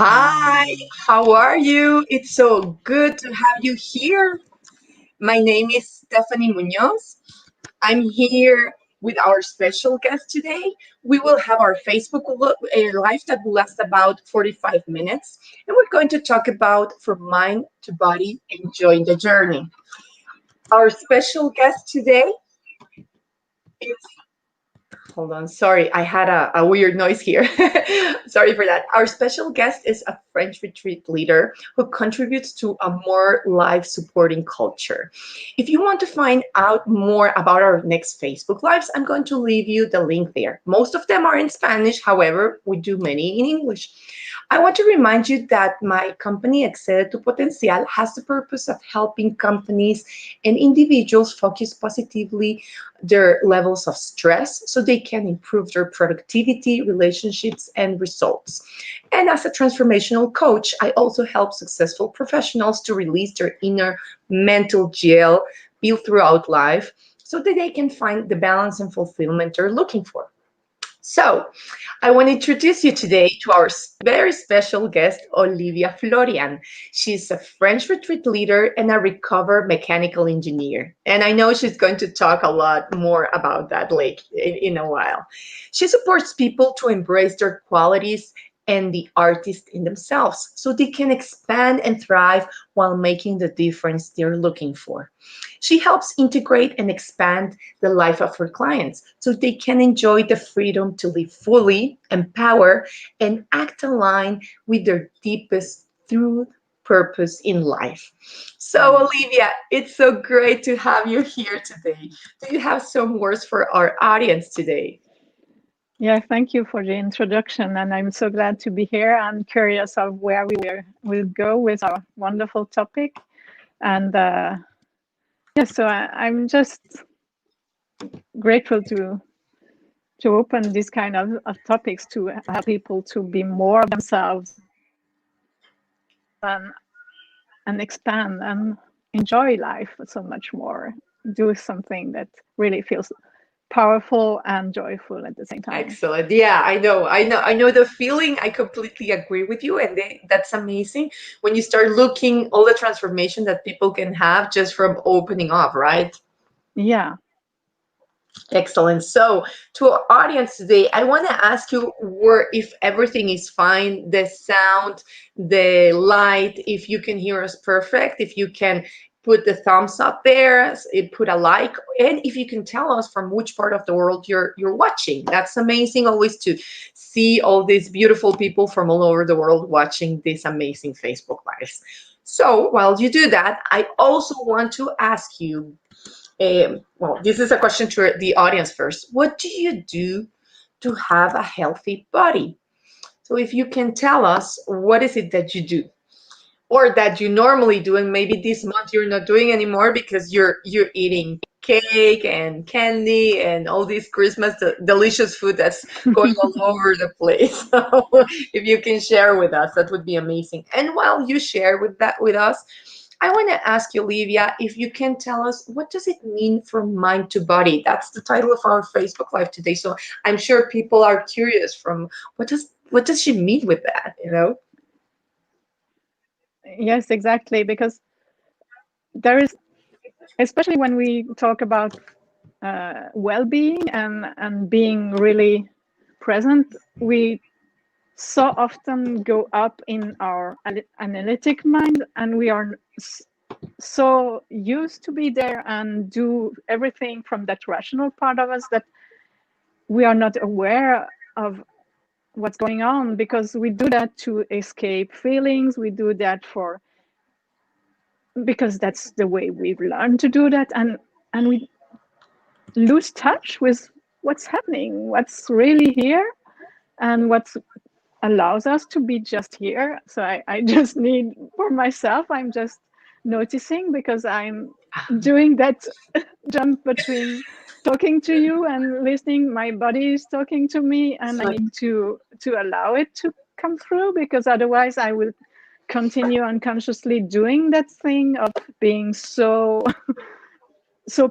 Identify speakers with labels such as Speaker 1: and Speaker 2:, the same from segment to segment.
Speaker 1: Hi, how are you? It's so good to have you here. My name is Stephanie Munoz. I'm here with our special guest today. We will have our Facebook live that will last about 45 minutes, and we're going to talk about from mind to body, enjoying the journey. Our special guest today is Hold on, sorry, I had a weird noise here. Sorry for that. Our special guest is a French retreat leader who contributes to a more live supporting culture. If you want to find out more about our next Facebook Lives, I'm going to leave you the link there. Most of them are in Spanish, however, we do many in English. I want to remind you that my company, Excede tu Potencial, has the purpose of helping companies and individuals focus positively their levels of stress so they can improve their productivity, relationships, and results. And as a transformational coach, I also help successful professionals to release their inner mental jail built throughout life so that they can find the balance and fulfillment they're looking for. So, I want to introduce you today to our very special guest, Olivia Florian. She's a French retreat leader and a recovered mechanical engineer. And I know she's going to talk a lot more about that like in a while. She supports people to embrace their qualities and the artist in themselves so they can expand and thrive while making the difference they're looking for. She helps integrate and expand the life of her clients so they can enjoy the freedom to live fully, empower, and act aligned with their deepest true purpose in life. So, Olivia, it's so great to have you here today. Do you have some words for our audience today?
Speaker 2: Yeah, thank you for the introduction, and I'm so glad to be here. I'm curious of where will go with our wonderful topic, and yeah, so I'm just grateful to open this kind of topics to help people to be more themselves and expand and enjoy life so much more. Do something that really feels powerful and joyful at the same time.
Speaker 1: Excellent. Yeah, I know the feeling. I completely agree with you, and that's amazing when you start looking all the transformation that people can have just from opening up, right?
Speaker 2: Yeah.
Speaker 1: Excellent. So, to our audience today, I want to ask you where if everything is fine, the sound, the light, if you can hear us perfect, if you can put the thumbs up there, put a like, and if you can tell us from which part of the world you're watching. That's amazing always to see all these beautiful people from all over the world watching these amazing Facebook lives. So, while you do that, I also want to ask you well, this is a question to the audience first. What do you do to have a healthy body? So if you can tell us, what is it that you do? Or that you normally do, and maybe this month you're not doing anymore because you're eating cake and candy and all this Christmas delicious food that's going all over the place. So if you can share with us, that would be amazing. And while you share with us, I want to ask you, Olivia, if you can tell us what does it mean from mind to body? That's the title of our Facebook Live today. So I'm sure people are curious from what does she mean with that, you know?
Speaker 2: Yes, exactly. Because there is, especially when we talk about well-being and being really present, we so often go up in our analytic mind, and we are so used to be there and do everything from that rational part of us that we are not aware of what's going on, because we do that to escape feelings. We do that because that's the way we've learned to do that, and we lose touch with what's happening, what's really here, and what allows us to be just here. So I just need, for myself, I'm just noticing, because I'm doing that jump between talking to you and listening. My body is talking to me, and I need to allow it to come through, because otherwise I will continue unconsciously doing that thing of being so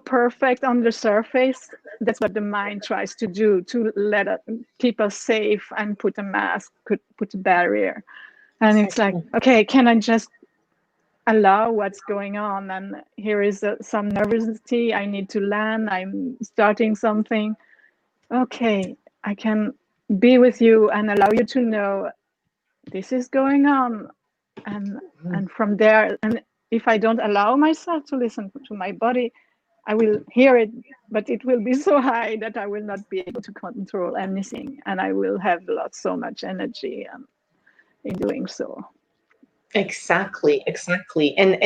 Speaker 2: perfect on the surface. That's what the mind tries to do, to keep us safe and put a mask, put a barrier. And it's like,
Speaker 1: Exactly.
Speaker 2: okay, can I just allow what's going on? And here is some nervousness. I need to land. I'm starting something. Okay, I can be with you and allow you to know this is going on. And
Speaker 1: Mm.
Speaker 2: and from there, and if I don't allow myself to listen to my body, I will hear it, but it will be so high that I will not be able to control anything, and I will have lost so much energy in doing so.
Speaker 1: Exactly, exactly. And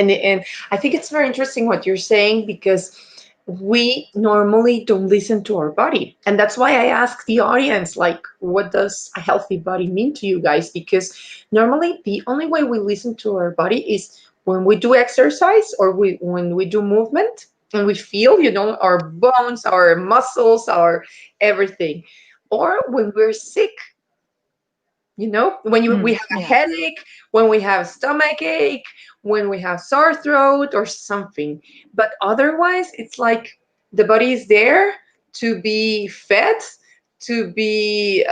Speaker 1: I think it's very interesting what you're saying because we normally don't listen to our body. And that's why I ask the audience, like, what does a healthy body mean to you guys? Because normally the only way we listen to our body is when we do exercise or when we do movement and we feel, our bones, our muscles, our everything. Or when we're sick, when we have a
Speaker 2: Yeah,
Speaker 1: headache, when we have stomach ache, when we have sore throat or something. But otherwise, it's like the body is there to be fed, to be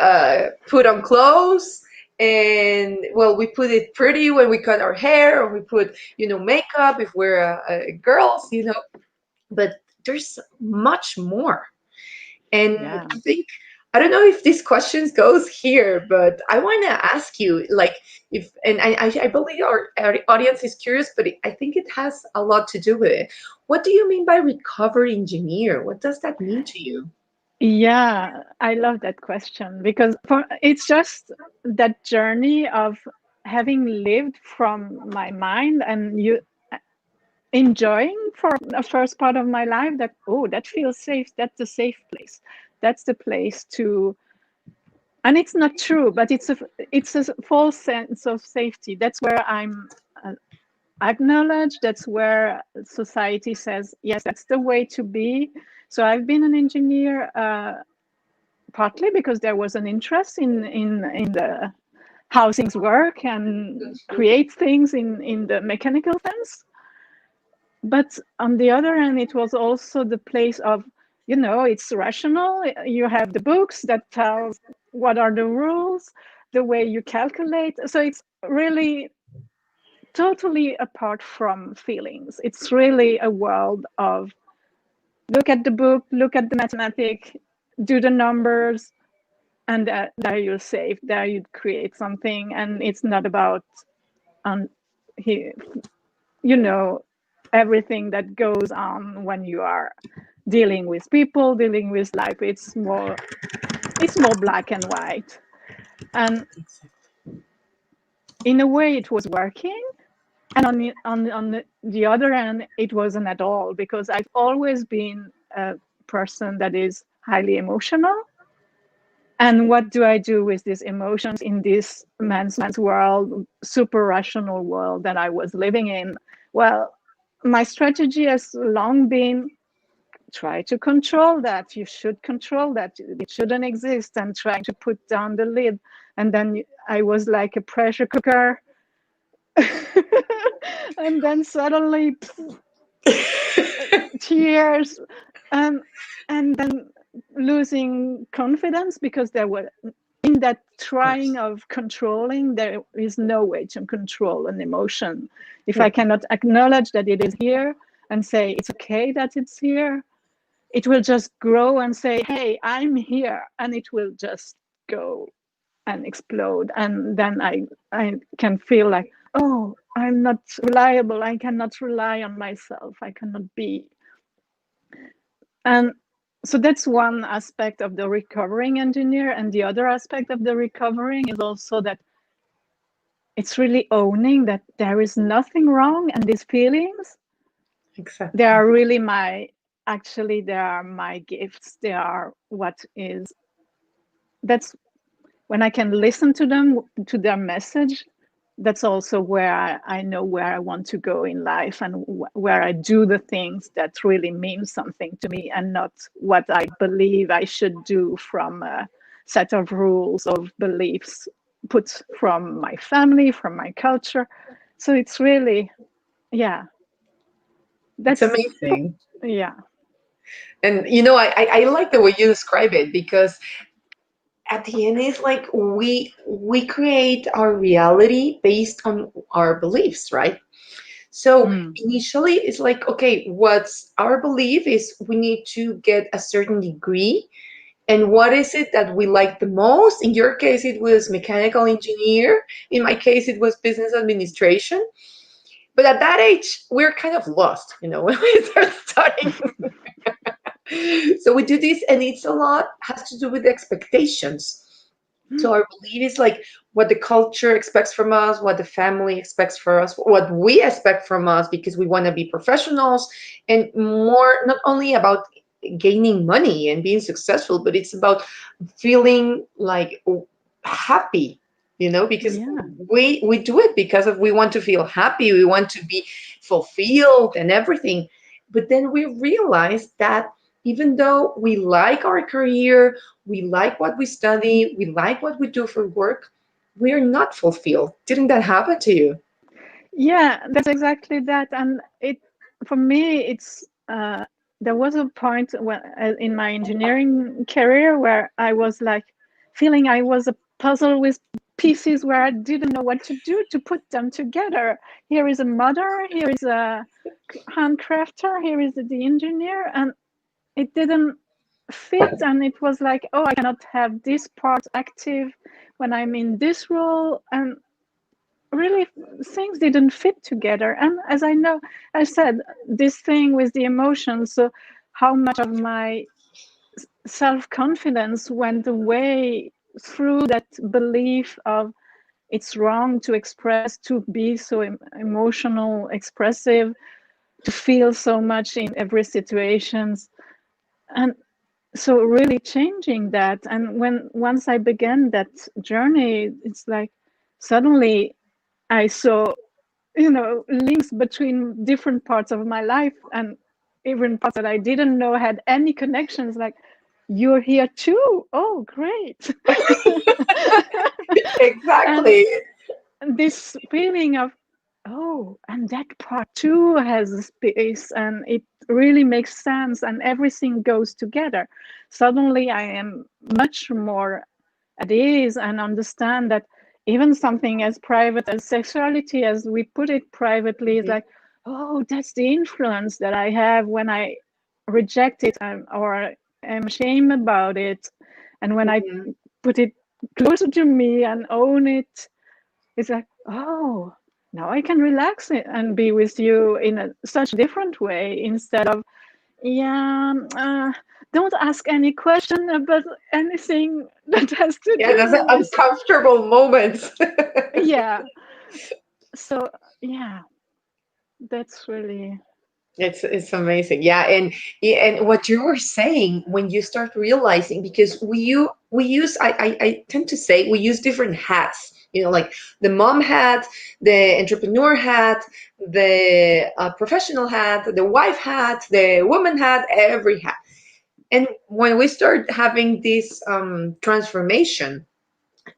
Speaker 1: put on clothes. And well, we put it pretty when we cut our hair, or we put, makeup if we're girls. But there's much more. And
Speaker 2: yeah.
Speaker 1: I think, I don't know if this questions goes here, but I want to ask you, like, if, and I believe our audience is curious, but I think it has a lot to do with it. What do you mean by recovery engineer? What does that mean to you?
Speaker 2: Yeah, I love that question because it's just that journey of having lived from my mind and you enjoying for the first part of my life that, oh, that feels safe. That's a safe place. That's the place to, and it's not true, but it's a false sense of safety. That's where I'm acknowledged. That's where society says, yes, that's the way to be. So I've been an engineer. Partly because there was an interest in the how things work and create things in the mechanical sense. But on the other hand, it was also the place of, it's rational. You have the books that tells what are the rules, the way you calculate. So it's really totally apart from feelings. It's really a world of look at the book, look at the mathematics, do the numbers, and there you're safe. There you create something, and it's not about um, he, you know, everything that goes on when you are dealing with people, dealing with life. It's more black and white, and in a way, it was working. And on the other hand, it wasn't at all because I've always been a person that is highly emotional. And what do I do with these emotions in this man's world, super rational world that I was living in? Well, my strategy has long been try to control that. You should control that. It shouldn't exist, and trying to put down the lid. And then I was like a pressure cooker. And then suddenly tears, um, and then losing confidence because there were in that
Speaker 1: Of course.
Speaker 2: trying of controlling, there is no way to control an emotion. If I
Speaker 1: Yeah.
Speaker 2: cannot acknowledge that it is here and say it's okay that it's here, it will just grow and say, hey, I'm here, and it will just go and explode. And then I can feel like, oh, I'm not reliable. I cannot rely on myself. I cannot be. And so that's one aspect of the recovering engineer. And the other aspect of the recovering is also that it's really owning that there is nothing wrong. And these feelings, they
Speaker 1: Exactly.
Speaker 2: are really they are my gifts. They are what is, that's when I can listen to them, to their message. That's also where I know where I want to go in life and where I do the things that really mean something to me and not what I believe I should do from a set of rules of beliefs put from my family, from my culture. So it's really, yeah,
Speaker 1: It's
Speaker 2: that's,
Speaker 1: amazing.
Speaker 2: yeah,
Speaker 1: And I like the way you describe it because at the end it's like we create our reality based on our beliefs, right? So
Speaker 2: Mm.
Speaker 1: initially it's like, okay, what's our belief is we need to get a certain degree, and what is it that we like the most? In your case it was mechanical engineer, in my case it was business administration. But at that age we're kind of lost, when we start studying. So we do this, and it's a lot has to do with expectations. So our belief is like what the culture expects from us, what the family expects from us, what we expect from us, because we want to be professionals, and more not only about gaining money and being successful, but it's about feeling like happy, because
Speaker 2: Yeah.
Speaker 1: we do it because of we want to feel happy, we want to be fulfilled and everything. But then we realize that even though we like our career, we like what we study, we like what we do for work, we are not fulfilled. Didn't that happen to you?
Speaker 2: Yeah, that's exactly that. And for me, there was a point when in my engineering career where I was like feeling I was a puzzle with pieces where I didn't know what to do to put them together. Here is a modder, here is a handcrafter, here is the engineer, and it didn't fit. And it was like, oh, I cannot have this part active when I'm in this role. And really things didn't fit together. And as I said, this thing with the emotions, so how much of my self-confidence went away through that belief of it's wrong to express, to be so emotional, expressive, to feel so much in every situations. And so really changing that. And once I began that journey, it's like suddenly I saw, links between different parts of my life, and even parts that I didn't know had any connections, like, you're here too, oh great. And
Speaker 1: Exactly.
Speaker 2: this feeling of, oh, and that part too has a space, and it really makes sense, and everything goes together. Suddenly I am much more at ease and understand that even something as private as sexuality, as we put it privately, is
Speaker 1: Mhm,
Speaker 2: like, oh, that's the influence that I have when I reject it, or am ashamed about it. And when I
Speaker 1: mhm.
Speaker 2: put it closer to me and own it, it's like, oh, now I can relax it and be with you in such different way, instead of, yeah, don't ask any question about anything that has to
Speaker 1: Yeah,
Speaker 2: do
Speaker 1: those are
Speaker 2: with,
Speaker 1: uncomfortable moments.
Speaker 2: yeah. So, yeah, that's really,
Speaker 1: It's amazing. Yeah, and what you were saying, when you start realizing, because we use I tend to say we use different hats, like the mom hat, the entrepreneur hat, the professional hat, the wife hat, the woman hat, every hat. And when we start having this transformation,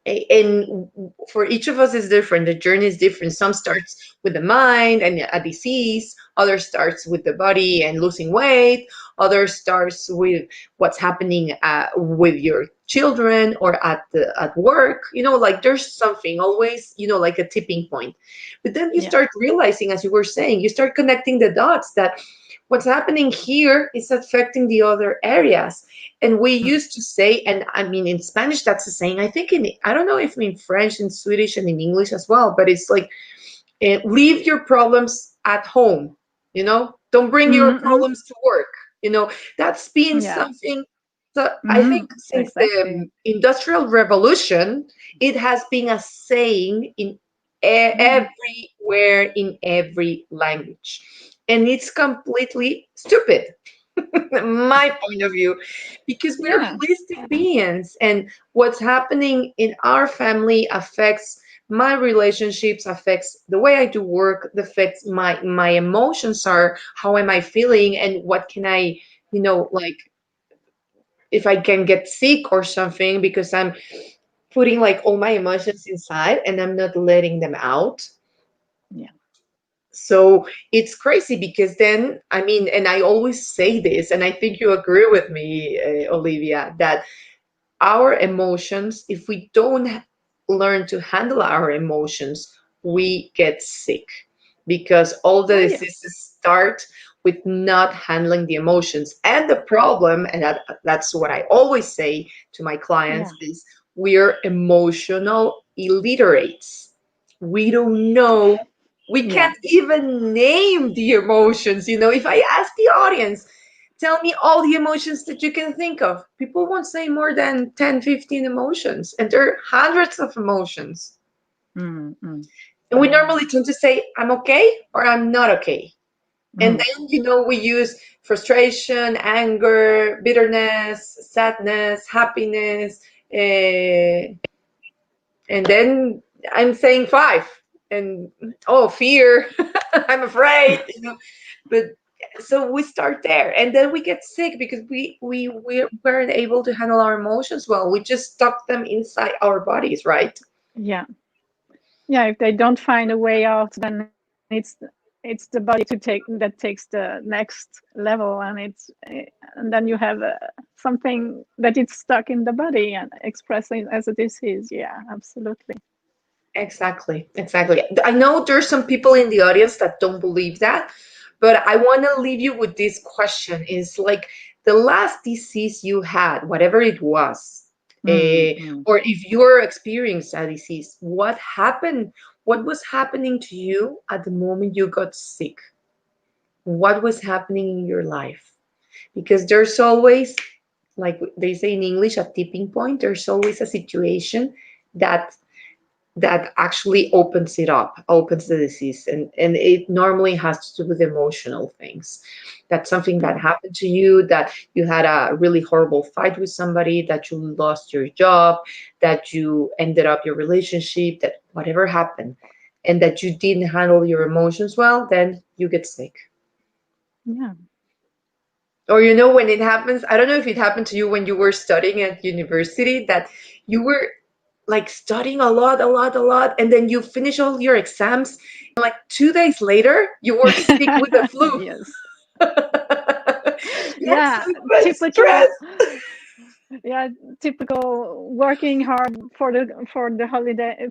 Speaker 1: and for each of us is different, the journey is different. Some starts with the mind and a disease, other starts with the body and losing weight, other starts with what's happening with your children or at work, like there's something always, like a tipping point. But then you
Speaker 2: yeah.
Speaker 1: start realizing, as you were saying, you start connecting the dots, that what's happening here is affecting the other areas. And we
Speaker 2: Mm.
Speaker 1: used to say, and I mean, in Spanish, that's a saying. I think I don't know if in French, in Swedish, and in English as well, but it's like, leave your problems at home, don't bring your
Speaker 2: Mm-mm.
Speaker 1: problems to work. That's been
Speaker 2: Yeah.
Speaker 1: something. So I think
Speaker 2: Mm,
Speaker 1: since the
Speaker 2: exactly.
Speaker 1: Industrial Revolution, it has been a saying in
Speaker 2: Mm.
Speaker 1: everywhere, in every language. And it's completely stupid, my point of view, because we're
Speaker 2: Yeah.
Speaker 1: holistic beings, and what's happening in our family affects my relationships, affects the way I do work, affects my emotions, are how am I feeling, and what can I, like, if I can get sick or something because I'm putting like all my emotions inside and I'm not letting them out.
Speaker 2: Yeah.
Speaker 1: So it's crazy, because then, I mean, and I always say this, and I think you agree with me, Olivia, that our emotions, if we don't learn to handle our emotions, we get sick, because all the
Speaker 2: Oh yes.
Speaker 1: diseases start with not handling the emotions. And the problem, and that's what I always say to my clients,
Speaker 2: Yeah.
Speaker 1: is we're emotional illiterates. We don't know, we
Speaker 2: Yeah.
Speaker 1: can't even name the emotions. If I ask the audience, tell me all the emotions that you can think of, people won't say more than 10, 15 emotions, and there are hundreds of emotions.
Speaker 2: Mm, mm.
Speaker 1: And we
Speaker 2: Yeah.
Speaker 1: normally tend to say, I'm okay or I'm not okay. And
Speaker 2: Mm.
Speaker 1: then, we use frustration, anger, bitterness, sadness, happiness, uh, and then I'm saying five, and oh, fear, I'm afraid, But so we start there, and then we get sick because we weren't able to handle our emotions well. We just stuck them inside our bodies, right?
Speaker 2: Yeah. Yeah. If they don't find a way out, then it's the body to take that takes the next level, and and then you have something that it's stuck in the body and expressing as a disease. Yeah, absolutely.
Speaker 1: Exactly, exactly. I know there's some people in the audience that don't believe that, but I want to leave you with this question: is like the last disease you had, whatever it was,
Speaker 2: Mm, mm.
Speaker 1: or if you're experiencing a disease, what happened? What was happening to you at the moment you got sick? What was happening in your life? Because there's always, like they say in English, a tipping point. There's always a situation that actually opens it up, opens the disease, and it normally has to do with emotional things. That's something that
Speaker 2: Yeah.
Speaker 1: happened to you, that you had a really horrible fight with somebody, that you lost your job, that you ended up your relationship, that whatever happened, and that you didn't handle your emotions well, then you get sick.
Speaker 2: Yeah.
Speaker 1: Or when it happens, I don't know if it happened to you when you were studying at university, that you were like studying a lot, a lot, a lot, and then you finish all your exams, and like 2 days later, you were sick with the flu.
Speaker 2: Yes.
Speaker 1: You had
Speaker 2: Yeah.
Speaker 1: so much stress.
Speaker 2: Typical. Yeah, typical working hard for the holiday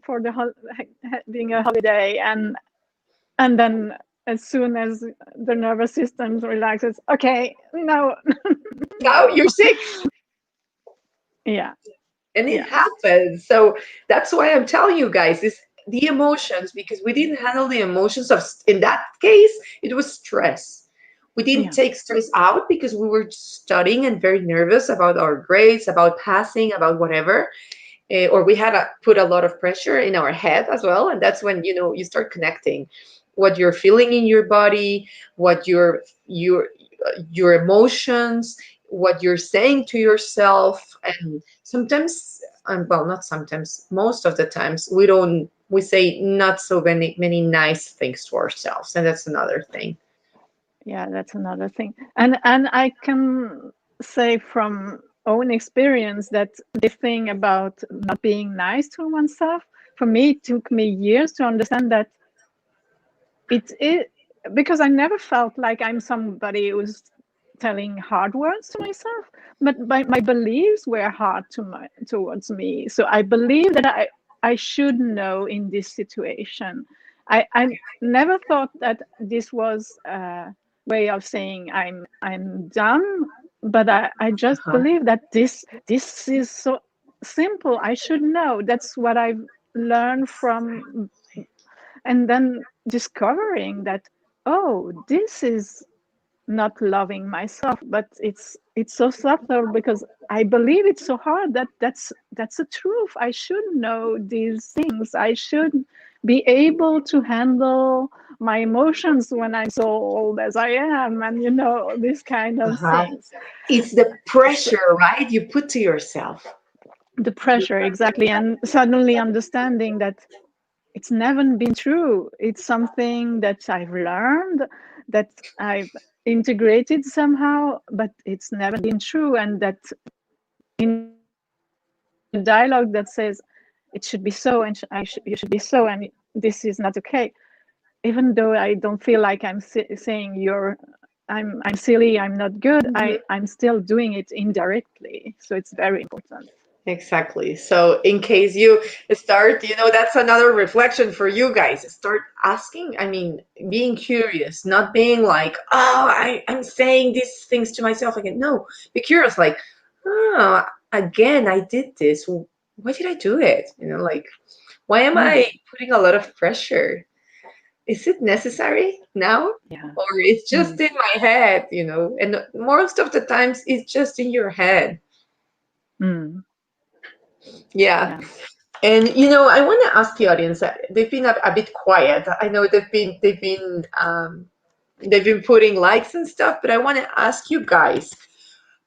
Speaker 2: being a holiday, and then as soon as the nervous system relaxes, okay, no,
Speaker 1: Now
Speaker 2: no.
Speaker 1: you're sick.
Speaker 2: Yeah.
Speaker 1: And it
Speaker 2: Yeah.
Speaker 1: happens. So that's why I'm telling you guys, is the emotions, because we didn't handle the emotions of, in that case, it was stress. We didn't
Speaker 2: Yeah.
Speaker 1: take stress out because we were studying and very nervous about our grades, about passing, about whatever. Or we had put a lot of pressure in our head as well. And that's when, you start connecting what you're feeling in your body, what your emotions, what you're saying to yourself. And sometimes, well, not sometimes, most of the times, we say not so many nice things to ourselves, and that's another thing.
Speaker 2: Yeah, that's another thing. And I can say from own experience that this thing about not being nice to oneself, for me, it took me years to understand that it because I never felt like I'm somebody who's telling hard words to myself, but my beliefs were hard towards me. So I believe that I should know in this situation. I never thought that this was a way of saying I'm dumb, but I just
Speaker 1: Uh-huh.
Speaker 2: believe that this is so simple. I should know. That's what I've learned from, and then discovering that, oh, this is not loving myself, but it's so subtle because I believe it's so hard that that's the truth. I should know these things. I should be able to handle my emotions when I'm so old as I am, and these kind of
Speaker 1: Uh-huh.
Speaker 2: things.
Speaker 1: It's the
Speaker 2: So
Speaker 1: pressure, right, you put to yourself.
Speaker 2: the pressure, exactly, and suddenly understanding that it's never been true. It's something that I've learned, that I've integrated somehow, but it's never been true. And that in the dialogue that says it should be so, and you should be so, and this is not okay. Even though I don't feel like I'm saying I'm silly, I'm not good. I'm still doing it indirectly. So it's very important.
Speaker 1: Exactly. So, in case you start, that's another reflection for you guys. Start asking, I mean, being curious, not being like, oh, I'm saying these things to myself again. No, be curious, like, oh, again, I did this. Why did I do it? Like, why am
Speaker 2: Mm,
Speaker 1: I putting a lot of pressure? Is it necessary now?
Speaker 2: yeah.
Speaker 1: Or it's just
Speaker 2: Mm,
Speaker 1: in my head, and most of the times it's just in your head.
Speaker 2: mm,
Speaker 1: Yeah.
Speaker 2: yeah.
Speaker 1: And I want to ask the audience. They've been a bit quiet. I know they've been putting likes and stuff, but I want to ask you guys,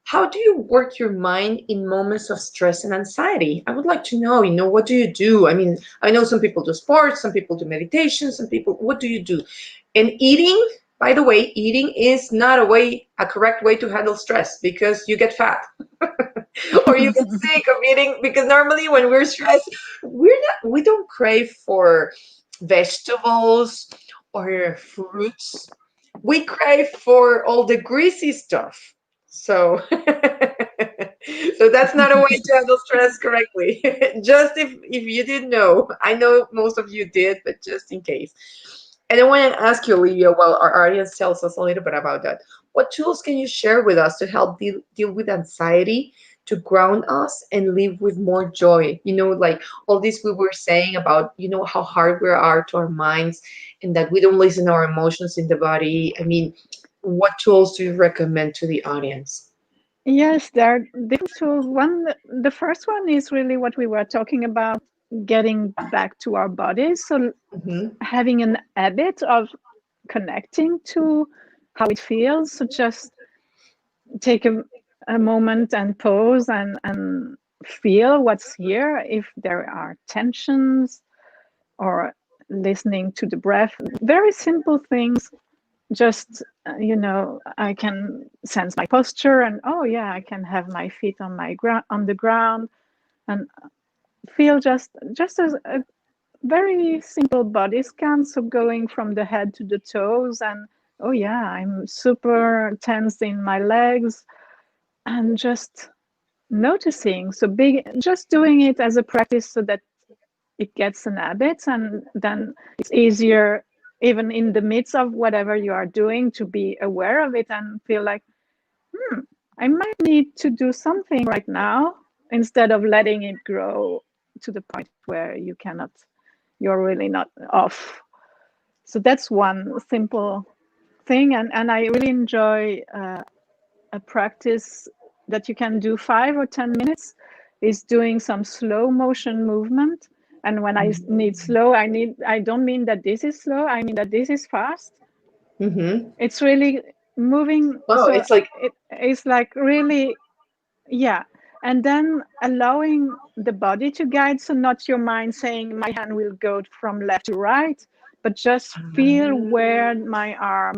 Speaker 1: how do you work your mind in moments of stress and anxiety? I would like to know, what do you do? I mean, I know some people do sports, some people do meditation, some people, what do you do? And eating, by the way, eating is not a correct way to handle stress because you get fat. Or you get sick of eating because normally when we're stressed, we don't crave for vegetables or fruits. We crave for all the greasy stuff. So so that's not a way to handle stress correctly. Just if you didn't know. I know most of you did, but just in case. And I want to ask you, Olivia, while our audience tells us a little bit about that, what tools can you share with us to help deal with anxiety, to ground us and live with more joy? Like all this we were saying about, how hard we are to our minds and that we don't listen to our emotions in the body. I mean, what tools do you recommend to the audience?
Speaker 2: Yes, there are different tools. The first one is really what we were talking about, getting back to our bodies. So
Speaker 1: Mm-hmm.
Speaker 2: having an habit of connecting to how it feels. So just take a moment and pause and feel what's here. If there are tensions or listening to the breath, very simple things. Just I can sense my posture, and oh yeah, I can have my feet on my ground, on the ground, and feel just as a very simple body scan. So going from the head to the toes, and oh yeah, I'm super tense in my legs, and just noticing. So big, just doing it as a practice so that it gets an habit, and then it's easier even in the midst of whatever you are doing to be aware of it and feel like, I might need to do something right now, instead of letting it grow to the point where you're really not off. So that's one simple thing. And I really enjoy a practice that you can do 5 or 10 minutes, is doing some slow motion movement. And when I need slow, I don't mean that this is slow, I mean that this is fast.
Speaker 1: Mm-hmm.
Speaker 2: It's really moving.
Speaker 1: Wow,
Speaker 2: So
Speaker 1: it's like,
Speaker 2: it is like really, yeah. And then allowing the body to guide. So not your mind saying my hand will go from left to right, but just feel where my arm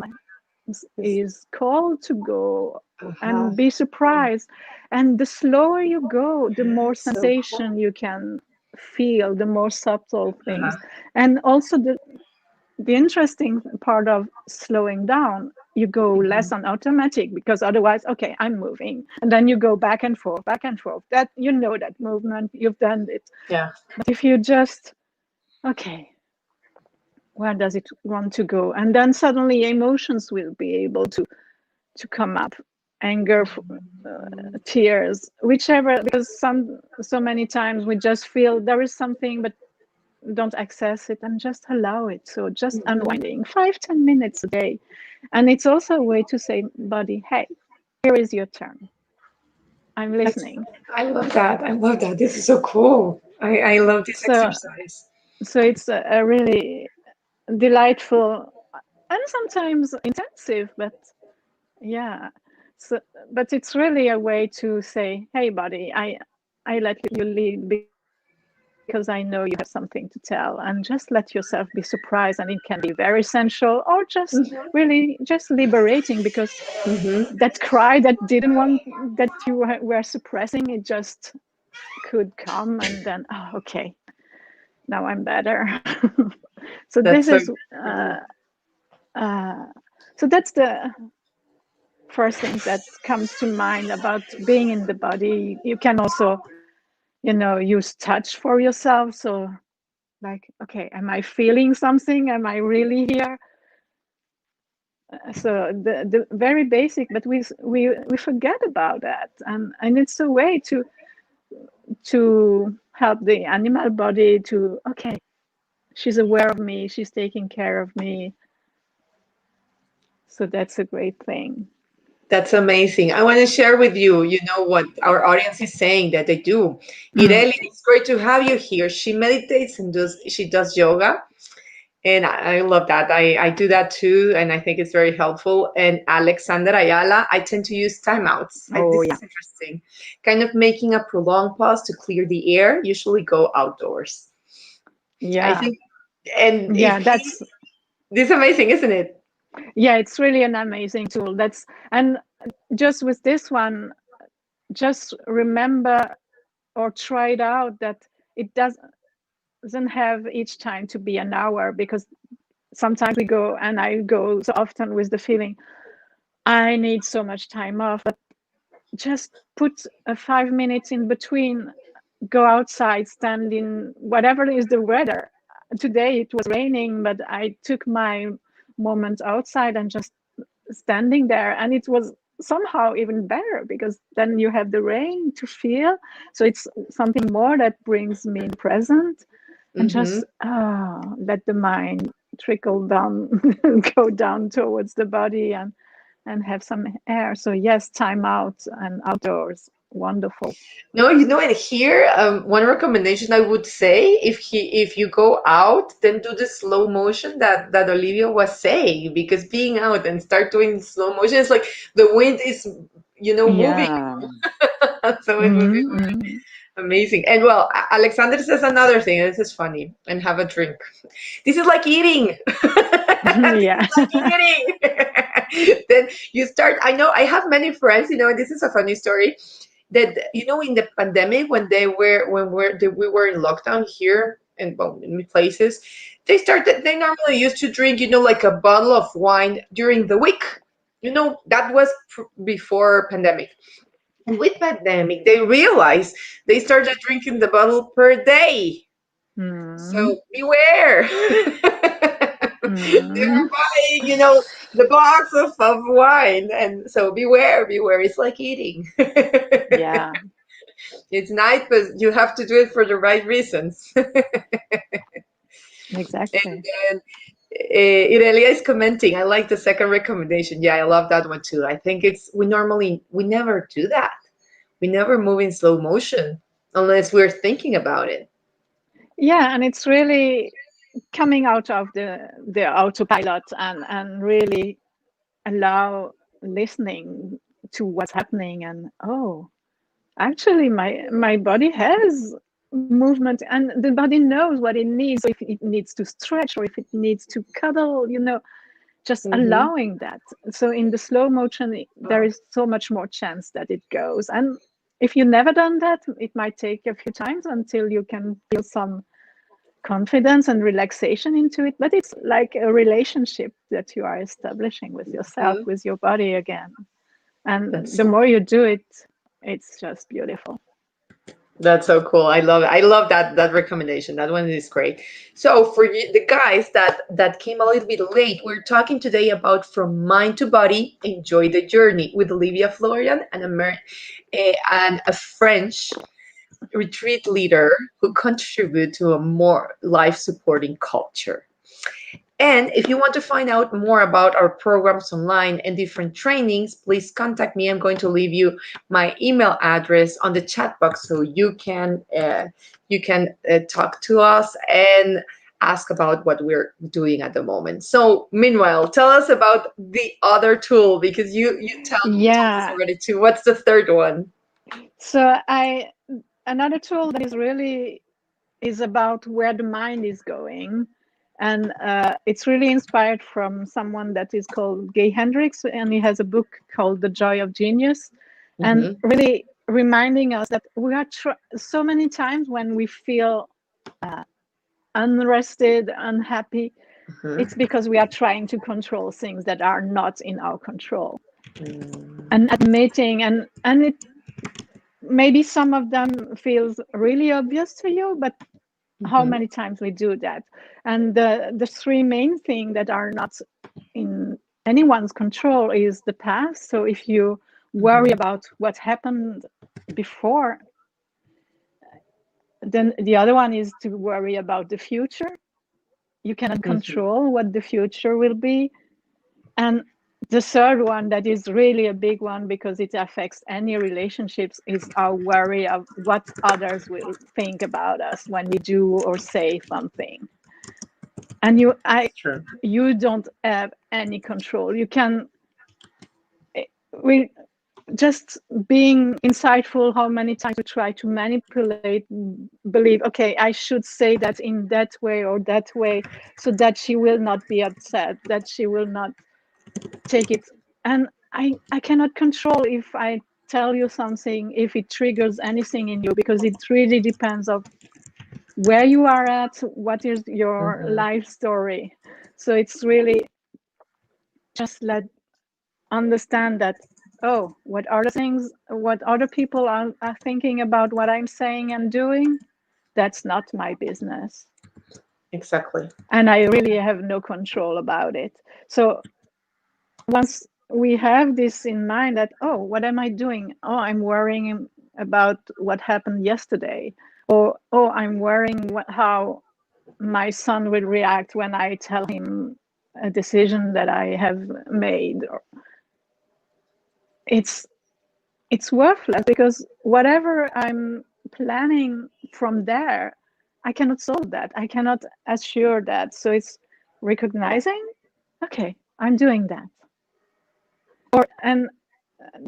Speaker 2: is called to go,
Speaker 1: uh-huh.
Speaker 2: and be surprised. And the slower you go, the more
Speaker 1: So
Speaker 2: sensation
Speaker 1: cool.
Speaker 2: you can feel, the more subtle things.
Speaker 1: Uh-huh.
Speaker 2: And also the interesting part of slowing down, you go less on automatic, because otherwise, okay, I'm moving, and then you go back and forth, that that movement, you've done it.
Speaker 1: Yeah.
Speaker 2: But if you just, okay, where does it want to go? And then suddenly emotions will be able to come up, anger, tears, whichever, because so many times we just feel there is something, but don't access it and just allow it. So just
Speaker 1: Mhm.
Speaker 2: unwinding 5-10 minutes a day. And it's also a way to say, body, hey, here is your turn, I'm
Speaker 1: That's,
Speaker 2: listening.
Speaker 1: I love that. I love that. This is so cool. I love this
Speaker 2: So
Speaker 1: exercise.
Speaker 2: it's a really delightful and sometimes intensive, but yeah. So, but it's really a way to say, hey, body, I let you lead, because I know you have something to tell, and just let yourself be surprised. And it can be very sensual, or just
Speaker 1: Mm-hmm.
Speaker 2: really just liberating, because
Speaker 1: Mm-hmm.
Speaker 2: that cry that didn't want, that you were suppressing, it just could come, and then, oh, okay, now I'm better. So
Speaker 1: That's
Speaker 2: this
Speaker 1: so
Speaker 2: is
Speaker 1: true.
Speaker 2: uh, so that's the first thing that comes to mind about being in the body. You can also use touch for yourself. So like, okay, am I feeling something? Am I really here? So the very basic, but we forget about that, and it's a way to help the animal body to, okay, she's aware of me, she's taking care of me. So that's a great thing.
Speaker 1: That's amazing. I want to share with you, what our audience is saying that they do.
Speaker 2: Mm.
Speaker 1: Ireli, it's great to have you here. She meditates and she does yoga. And I love that. I do that too. And I think it's very helpful. And Alexander Ayala, I tend to use timeouts.
Speaker 2: Oh
Speaker 1: This
Speaker 2: yeah,
Speaker 1: is interesting. Kind of making a prolonged pause to clear the air, usually go outdoors. I
Speaker 2: yeah,
Speaker 1: think, and if
Speaker 2: yeah. That's
Speaker 1: this is amazing, isn't it?
Speaker 2: yeah. It's really an amazing tool. And just with this one, just remember or try it out that it doesn't have each time to be an hour, because sometimes we go, and I go so often with the feeling I need so much time off, but just put a 5 minutes in between, go outside, stand in whatever is the weather. Today it was raining, but I took my moment outside and just standing there, and it was somehow even better, because then you have the rain to feel. So it's something more that brings me in present, and
Speaker 1: Mm-hmm.
Speaker 2: just let the mind trickle down, go down towards the body, and have some air. So yes, time out and outdoors, wonderful.
Speaker 1: No, and here, one recommendation I would say, if you go out, then do the slow motion that Olivia was saying, because being out and start doing slow motion, it's like the wind is, moving.
Speaker 2: Yeah.
Speaker 1: So it would be
Speaker 2: Mm-hmm.
Speaker 1: amazing. And well, Alexander says another thing. This is funny. And have a drink. This is like eating. This is
Speaker 2: Yeah.
Speaker 1: like eating. Then you start. I know I have many friends. And this is a funny story that in the pandemic when we were in lockdown here and well, in places, they normally used to drink like a bottle of wine during the week. That was before pandemic. And with pandemic they realized they started drinking the bottle per day.
Speaker 2: Mm-hmm.
Speaker 1: So beware. They
Speaker 2: Mm-hmm.
Speaker 1: are buying the box of wine, and so beware, it's like eating.
Speaker 2: Yeah,
Speaker 1: It's nice, but you have to do it for the right reasons. And
Speaker 2: exactly.
Speaker 1: then Irelia is commenting. I like the second recommendation. Yeah, I love that one too. I think we never do that. We never move in slow motion unless we're thinking about it.
Speaker 2: Yeah, and it's really coming out of the autopilot, and really allow listening to what's happening, and oh, actually my body has movement, and the body knows what it needs. So if it needs to stretch or if it needs to cuddle, just
Speaker 1: Hmm.
Speaker 2: allowing that. So in the slow motion, there is so much more chance that it goes. And if you never done that, it might take a few times until you can feel some confidence and relaxation into it. But it's like a relationship that you are establishing with yourself,
Speaker 1: Hmm.
Speaker 2: with your body again. And
Speaker 1: That's
Speaker 2: the more you do it, it's just beautiful.
Speaker 1: That's so cool. I love it. I love that recommendation. That one is great. So for you, the guys that came a little bit late, we're talking today about from mind to body, enjoy the journey with Olivia Florian, and a French retreat leader who contribute to a more life supporting culture. And if you want to find out more about our programs online and different trainings, please contact me. I'm going to leave you my email address on the chat box so you can talk to us and ask about what we're doing at the moment. So, meanwhile, tell us about the other tool because you told us
Speaker 2: Yeah.
Speaker 1: already too. What's the third one?
Speaker 2: So another tool that is really is about where the mind is going. And it's really inspired from someone that is called Gay Hendricks, and he has a book called The Joy of Genius, and
Speaker 1: Hmm.
Speaker 2: really reminding us that we are so many times when we feel unrested, unhappy, it's
Speaker 1: Hmm.
Speaker 2: because we are trying to control things that are not in our control. And admitting, and it maybe some of them feels really obvious to you, but how
Speaker 1: Mhm.
Speaker 2: many times we do that? And the three main things that are not in anyone's control is the past. So if you worry
Speaker 1: Mhm.
Speaker 2: about what happened before, then the other one is to worry about the future. You cannot
Speaker 1: Mhm.
Speaker 2: control what the future will be. And the third one, that is really a big one because it affects any relationships, is our worry of what others will think about us when we do or say something. And
Speaker 1: Sure.
Speaker 2: you don't have any control. You can, we just being insightful, how many times we try to manipulate, believe, okay, I should say that in that way or that way, so that she will not be upset, that she will not take it. And I cannot control if I tell you something, if it triggers anything in you, because it really depends of where you are at, what is your
Speaker 1: Mhm.
Speaker 2: life story. So it's really just let understand that, oh, what are the things, what other people are thinking about what I'm saying and doing, that's not my business.
Speaker 1: Exactly.
Speaker 2: And I really have no control about it. So once we have this in mind that, oh, what am I doing? Oh, I'm worrying about what happened yesterday. Or, oh, I'm worrying how my son will react when I tell him a decision that I have made. It's it's worthless, because whatever I'm planning from there, I cannot solve that. I cannot assure that. So it's recognizing, okay, I'm doing that. And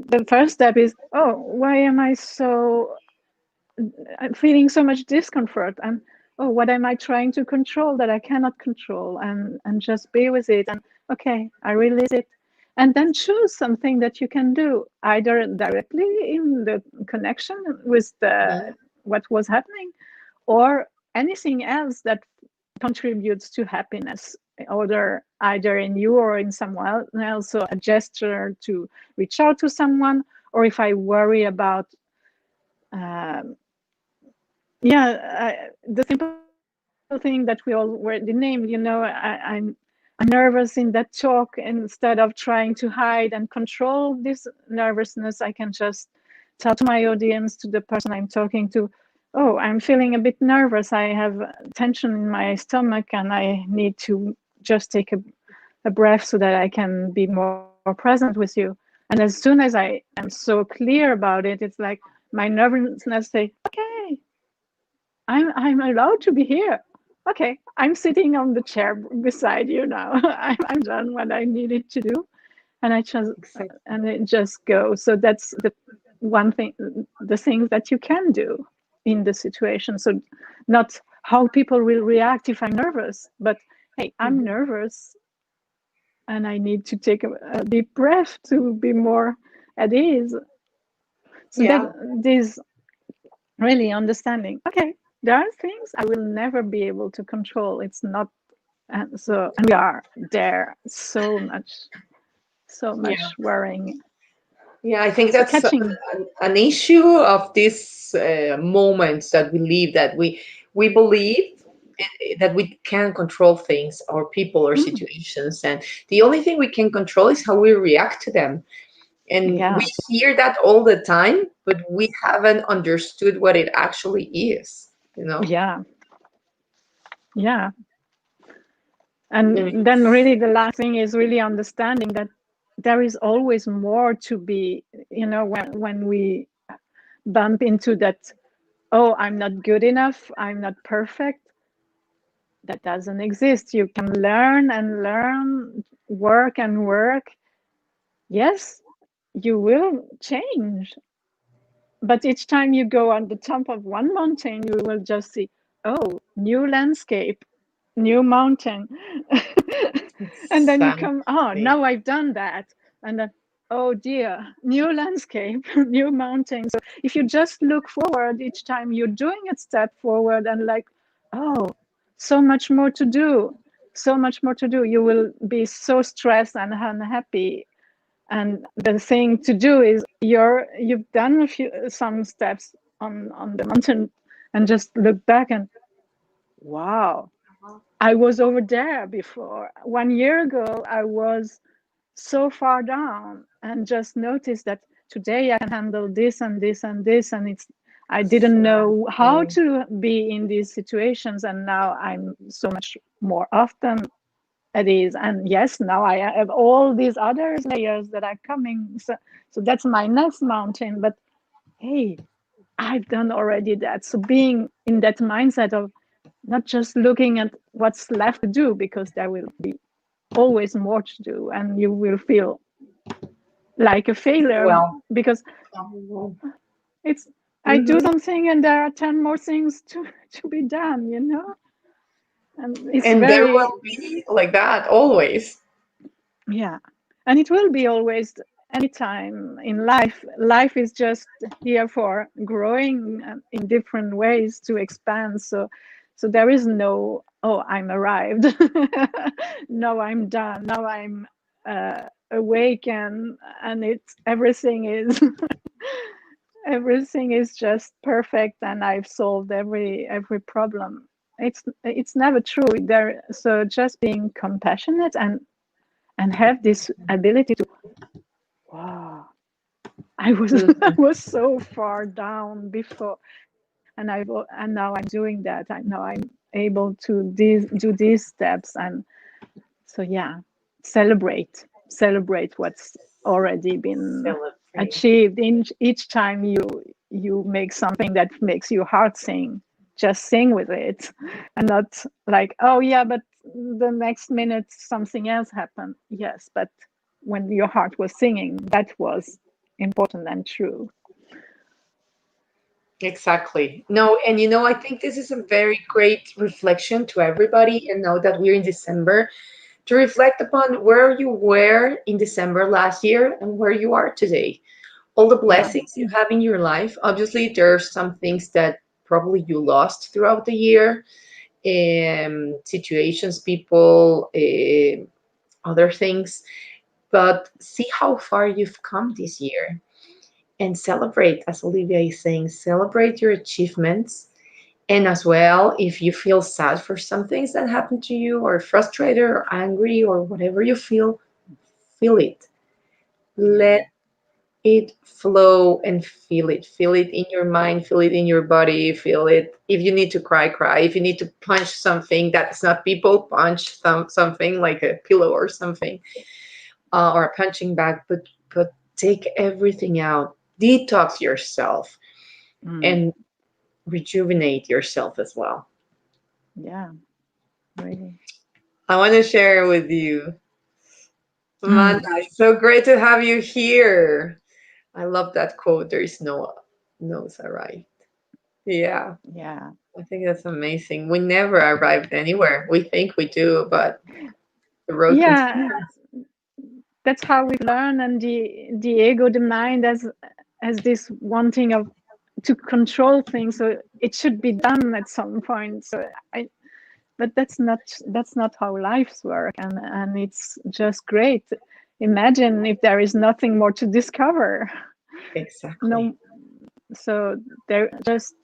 Speaker 2: the first step is, oh, why am I so, I'm feeling so much discomfort? And oh, what am I trying to control that I cannot control? And just be with it. And okay, I release it. And then choose something that you can do, either directly in the connection with the
Speaker 1: Mhm.
Speaker 2: what was happening, or anything else that contributes to happiness, either in you or in someone else. So a gesture to reach out to someone, or if I worry about, um, the simple thing that we already named, I'm nervous in that talk. Instead of trying to hide and control this nervousness, I can just tell to my audience, to the person I'm talking to, oh, I'm feeling a bit nervous. I have tension in my stomach and I need to just take a breath so that I can be more present with you. And as soon as I am so clear about it, it's like my nervousness say, okay, I'm allowed to be here. Okay, I'm sitting on the chair beside you now. I'm done what I needed to do, and I just
Speaker 1: Exactly.
Speaker 2: and it just goes. So that's the one thing, the things that you can do in the situation. So not how people will react if I'm nervous, but hey, I'm
Speaker 1: Mhm.
Speaker 2: nervous and I need to take a deep breath to be more at ease. So that
Speaker 1: Yeah.
Speaker 2: this really understanding, okay, there are things I will never be able to control. It's not, and we are there so
Speaker 1: Yeah.
Speaker 2: much worrying.
Speaker 1: Yeah, I think
Speaker 2: So
Speaker 1: that's
Speaker 2: catching,
Speaker 1: an issue of these moments that we live, that we believe that we can control things or people or
Speaker 2: mm,
Speaker 1: situations, and the only thing we can control is how we react to them. And we
Speaker 2: yeah,
Speaker 1: hear that all the time, but we haven't understood what it actually is, you know?
Speaker 2: yeah, yeah.
Speaker 1: I mean,
Speaker 2: And then really the last thing is really understanding that there is always more to be, when we bump into that, oh, I'm not good enough, I'm not perfect, that doesn't exist. You can learn and learn, work and work. Yes, you will change. But each time you go on the top of one mountain, you will just see, oh, new landscape, new mountain. And then you come, oh,
Speaker 1: exactly.
Speaker 2: now I've done that. And then, oh dear, new landscape, new mountain. So if you just look forward each time you're doing a step forward and like, oh, so much more to do, so much more to do, you will be so stressed and unhappy And the thing to do is you've done some steps on the mountain, and just look back and wow, I was over there before. 1 year ago, I was so far down, and just notice that today I can handle this and this and this, and I didn't know how
Speaker 1: Exactly.
Speaker 2: to be in these situations, and now I'm so much more often at ease. And yes, now I have all these other layers that are coming. So that's my next mountain. But hey, I've done already that. So being in that mindset of not just looking at what's left to do, because there will be always more to do, and you will feel like a failure
Speaker 1: Well,
Speaker 2: because it's I do
Speaker 1: mhm.
Speaker 2: something and there are 10 more things to be done, and it's
Speaker 1: And there
Speaker 2: very,
Speaker 1: will be like that always.
Speaker 2: yeah, and it will be always anytime in life. Life is just here for growing in different ways to expand. So there is no, oh, I'm arrived. No, I'm done. Now I'm awake, and it's everything is everything is just perfect, and I've solved every problem. It's never true there. So just being compassionate and have this ability to, wow, I was I
Speaker 1: Mhm.
Speaker 2: was so far down before, and now I'm doing that. Now I'm able to do these steps, and so yeah, celebrate what's already been
Speaker 1: Celebrate.
Speaker 2: achieved. In each time you make something that makes your heart sing, just sing with it, and not like, oh yeah, but the next minute something else happened. Yes, but when your heart was singing, that was important and true.
Speaker 1: Exactly. No, and I think this is a very great reflection to everybody. And now that we're in December, to reflect upon where you were in December last year and where you are today. All the
Speaker 2: Yeah,
Speaker 1: blessings you have in your life. Obviously, there are some things that probably you lost throughout the year, situations, people, other things. But see how far you've come this year and celebrate, as Olivia is saying, celebrate your achievements. And as well, if you feel sad for some things that happened to you, or frustrated, or angry, or whatever you feel it. Let it flow and feel it. Feel it in your mind, feel it in your body, feel it. If you need to cry, cry. If you need to punch something that's not people, punch something like a pillow or something, or a punching bag. But take everything out. Detox yourself
Speaker 2: mm,
Speaker 1: and rejuvenate yourself as well.
Speaker 2: yeah, really.
Speaker 1: I want to share with you, Mana.
Speaker 2: Mm,
Speaker 1: It's so great to have you here. I love that quote. There is no right. Yeah,
Speaker 2: yeah,
Speaker 1: I think that's amazing. We never arrived anywhere. We think we do, but the road
Speaker 2: yeah.
Speaker 1: continues.
Speaker 2: That's how we learn, and the ego, the mind, as this wanting of to control things, so it should be done at some point. So I but that's not how lives work, and it's just great. Imagine if there is nothing more to discover.
Speaker 1: Exactly.
Speaker 2: No, so there just,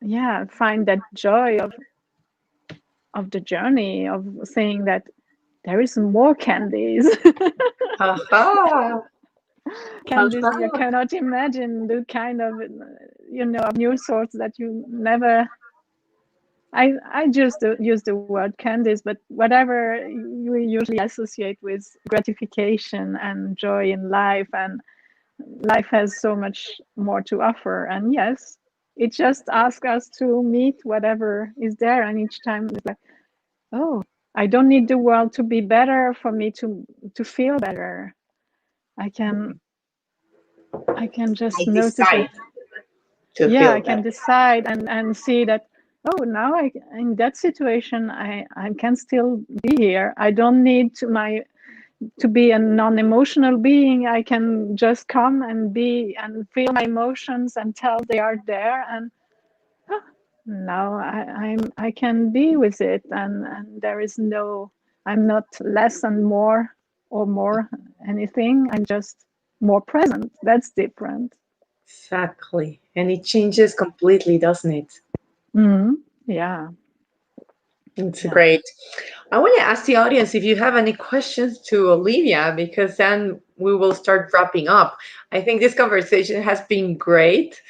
Speaker 2: yeah, find that joy of the journey, of saying that there is more candies.
Speaker 1: Aha.
Speaker 2: Candies you
Speaker 1: Aha.
Speaker 2: cannot imagine, the kind of of new sorts that you never. I just use the word candies, but whatever you usually associate with gratification and joy in life, and life has so much more to offer. And yes, it just asks us to meet whatever is there, and each time it's like, oh, I don't need the world to be better for me to feel better. I can I can
Speaker 1: I
Speaker 2: just notice that,
Speaker 1: decide to
Speaker 2: yeah, I
Speaker 1: feel
Speaker 2: can
Speaker 1: better.
Speaker 2: decide and see that, oh, now in that situation I can still be here. I don't need to be a non-emotional being. I can just come and be and feel my emotions and tell they are there, and ah, now I can be with it, and there is no, I'm not less and more. or more anything. I'm just more present. That's different.
Speaker 1: Exactly. And it changes completely, doesn't it?
Speaker 2: Mm-hmm. Yeah.
Speaker 1: It's
Speaker 2: Yeah.
Speaker 1: great. I want to ask the audience if you have any questions to Olivia, because then we will start wrapping up. I think this conversation has been great.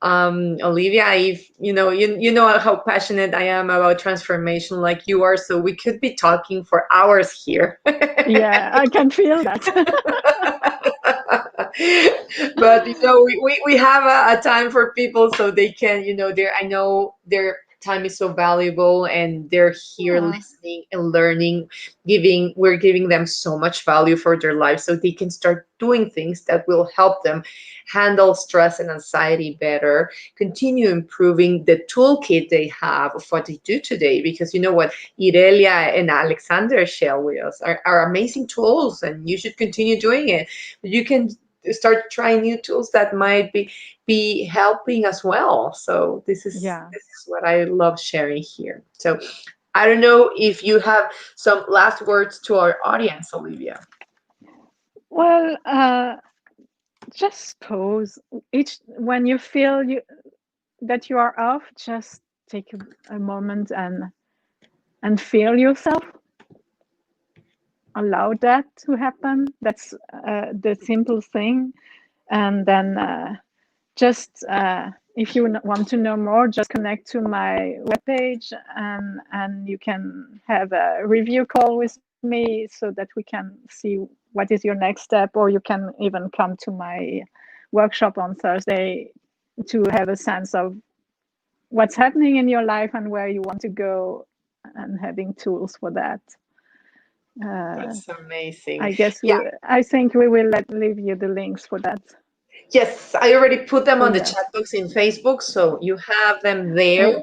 Speaker 1: Olivia, if you know how passionate I am about transformation like you are, so we could be talking for hours here.
Speaker 2: Yeah, I can feel that.
Speaker 1: But we have a time for people so they can, I know their time is so valuable and they're here
Speaker 2: Yeah.
Speaker 1: listening and learning, we're giving them so much value for their life so they can start doing things that will help them handle stress and anxiety better, continue improving the toolkit they have of what they do today. Because you know what Irelia and Alexander share with us are amazing tools, and you should continue doing it. You can start trying new tools that might be helping as well. So
Speaker 2: Yeah.
Speaker 1: this is what I love sharing here. So I don't know if you have some last words to our audience, Olivia.
Speaker 2: Well, just pause. Each when you feel that you are off, just take a moment and feel yourself. Allow that to happen. That's the simple thing. And then just if you want to know more, just connect to my webpage, and you can have a review call with me so that we can see what is your next step, or you can even come to my workshop on Thursday to have a sense of what's happening in your life and where you want to go, and having tools for that. Uh,
Speaker 1: That's amazing.
Speaker 2: I guess
Speaker 1: Yeah.
Speaker 2: I think we will leave you the links for that.
Speaker 1: Yes, I already put them
Speaker 2: So
Speaker 1: on the
Speaker 2: yes,
Speaker 1: chat box in Facebook, so you have them there.
Speaker 2: yeah,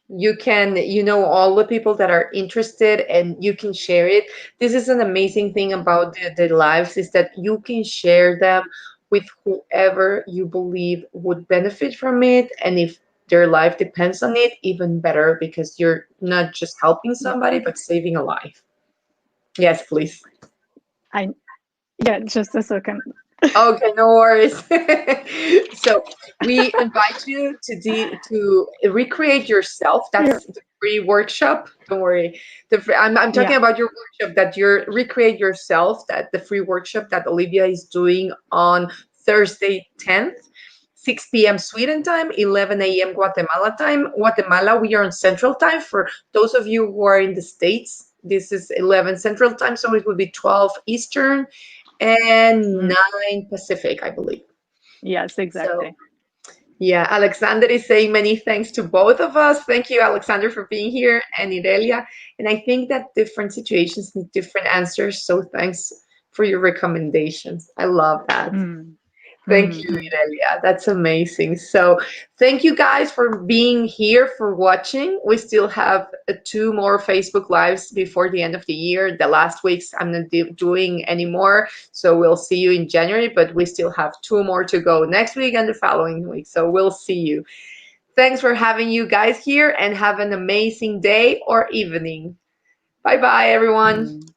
Speaker 1: You can, all the people that are interested, and you can share it. This is an amazing thing about the lives, is that you can share them with whoever you believe would benefit from it. And if their life depends on it, even better, because you're not just helping somebody, but saving a life. Yes, please.
Speaker 2: I yeah. Just a second.
Speaker 1: Okay, no worries. So we invite you to recreate yourself.
Speaker 2: Yeah,
Speaker 1: That's the free workshop. Don't worry. I'm talking
Speaker 2: yeah,
Speaker 1: about your workshop, that you recreate yourself. That the free workshop that Olivia is doing on Thursday 10th. 6 p.m. Sweden time, 11 a.m. Guatemala time. Guatemala, we are on Central time. For those of you who are in the States, this is 11 Central time, so it would be 12 Eastern and
Speaker 2: mm,
Speaker 1: 9 Pacific, I believe.
Speaker 2: yes,
Speaker 1: So,
Speaker 2: exactly.
Speaker 1: yeah, Alexander is saying many thanks to both of us. Thank you, Alexander, for being here, and Irelia. And I think that different situations need different answers. So, thanks for your recommendations. I love that.
Speaker 2: Mm,
Speaker 1: Thank
Speaker 2: mm,
Speaker 1: you,
Speaker 2: mm.
Speaker 1: Irelia. That's amazing. So, thank you guys for being here, for watching. We still have two more Facebook Lives before the end of the year. The last weeks, I'm not doing anymore. So, we'll see you in January, but we still have two more to go next week and the following week. So, we'll see you. Thanks for having you guys here, and have an amazing day or evening. Bye bye, everyone.
Speaker 2: Mm.